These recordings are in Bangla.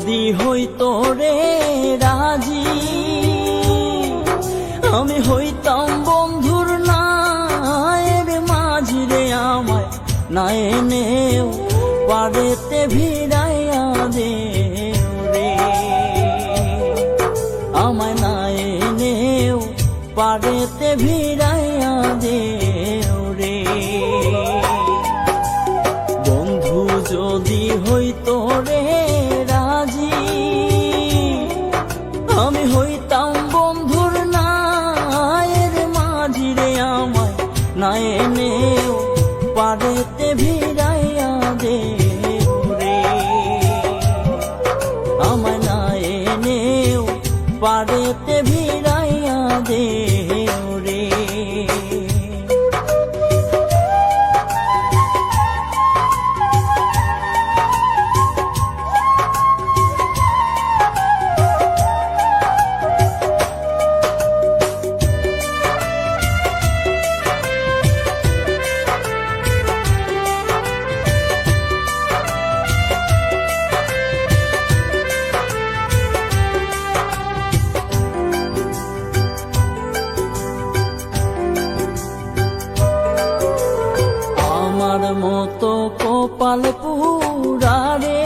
যদি হইতো রে রাজি, আমি হইতাম বন্ধুর নায়ের মাঝি রে। আমায় না এনেও পারেতে ভিড়াইয়া দে রে, আমায় না এনেও পারেতে ভিড়াইয়া দে রে। বন্ধু যদি হইতো রে রাজি, আমি হইতাম বন্ধুর নায়ের মাঝি রে। আমায় না এনেও পারেতে ভিড়াইয়া দে রে, আমায় না এনেও পারেতে ভিড়াইয়া দে রে। আমার মতো কপাল পুরারে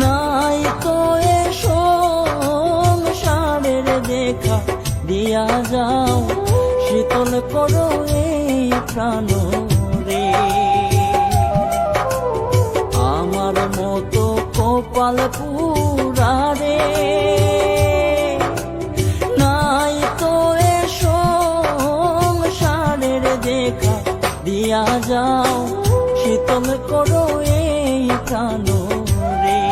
নাই তো এ সংসারের দেখা, দিয়া যাও শীতল করো এই প্রাণ রে। আমার মতো কপাল পুরারে নাই তো এ সংসারের দেখা, দিয়া যাও শীতল করো এই প্রাণ রে।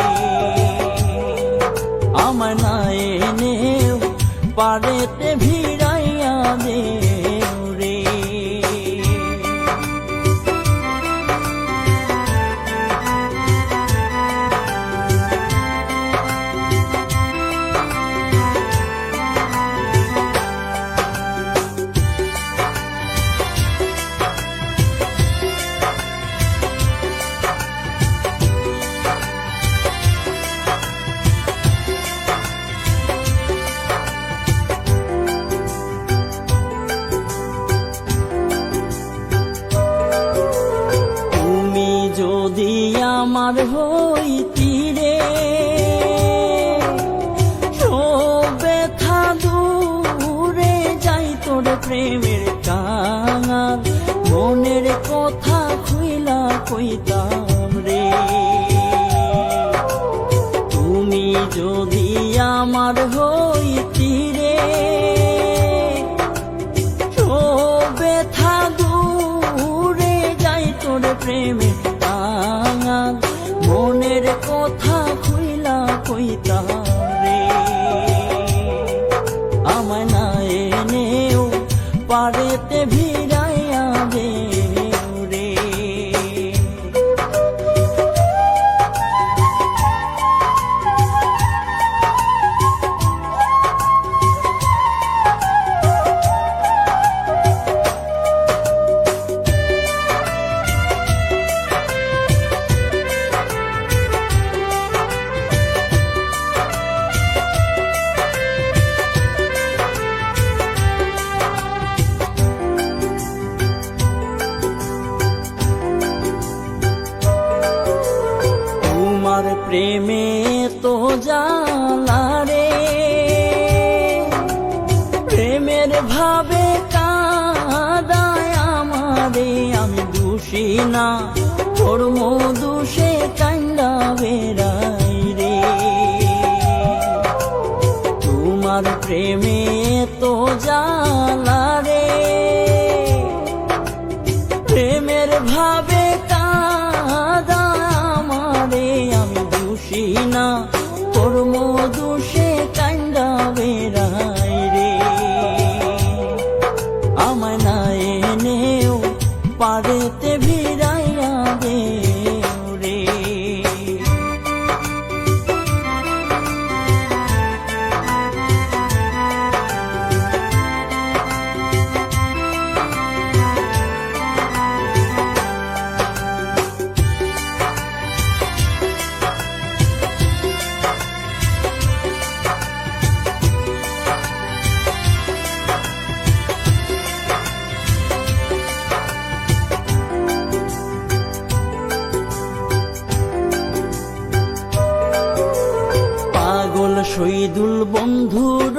আমায় না এনেও পারেতে ভিড়াইয়া দে রে। যদি আমার হইতি রে সব ব্যথা দূরে যাই তোর প্রেমের কাঙাল, মনের কথা খুইলা কইতাম রে। তুমি যদি আমার হইতি রে সব ব্যথা দূরে যাই তোর প্রেমের কাঙাল, মনের কথা খুইলা কইতাম রে। আমায় না এনেও পারেতে ভিড়াইয়া দে রে। তোমার প্রেমে তো জ্বালা রে, প্রেমের ভাবে কাঁদায় আমারে। আমি দোষী না তোর মধুষে কান্দা বেড়াই রে। তোমার প্রেমে তো জ্বালা রে, প্রেমের ভাবে কাঁদায় আমারে। আমি দোষী না তোর মধুষে কান্দা বেড়াই রে। আমায় না এনেও পারেতে ভিড়াইয়া শহীদুল বন্ধুর